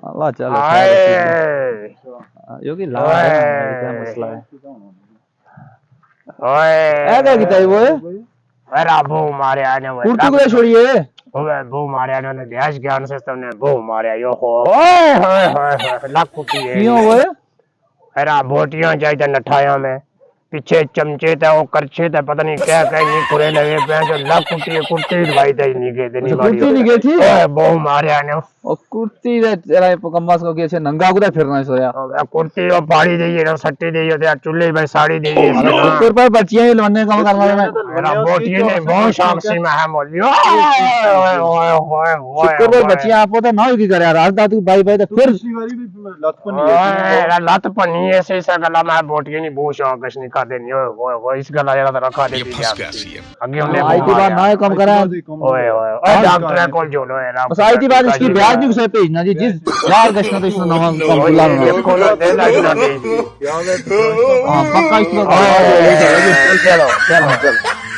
अल्लाह चलो हाय योगी ला क्या मसला है ओए ऐसा कितना है वो अरे भू मारे आने वो कुर्तू को छोड़िए ओए भू मारे आने ने देश ज्ञान से तुमने भू मारे यो हो ओए होए होए लाख कुटी है क्यों वो अरे बोटियां चाहिए नठाया में पीछे चमचे थे वो करछे थे पता नहीं क्या क्या नहीं खुले लगे पे जो लाख कुटी कुर्ती भाई दे नहीं गए थे नहीं कुर्ती नहीं गई थी ओए भू मारे आने और कुर्ती रे तेरा कम्बास को कैसे नंगा कुदा फिरना है सोया कुर्ती वो पाड़ी दी है सट्टी दी है चुल्ली भाई साड़ी दी है ऊपर पर बच्चियां ही लौंडे काम करवा रहे हैं मेरा बोटिए ने बहुत शामसी में है मोलियो ओए ओए ओए ओए शुक्र है बच्चियां आपको तो ना की करे राजदा तू भाई भाई तो फिर लत पनी है से गला में बोटिए नहीं बहुत शौक नहीं खा देनी ओए इस गला जरा तो रखा दे आगे हमने आई की बात ना कम करा ओए ओए डॉक्टर को जो लो है बस आई की बात इसकी ब्याज भी उसे भेजना जी जिस यार गश्त तो इसने नवा कम बुला रहा खोलो दे ना दे हां पक्का इसको चलो चलो चलो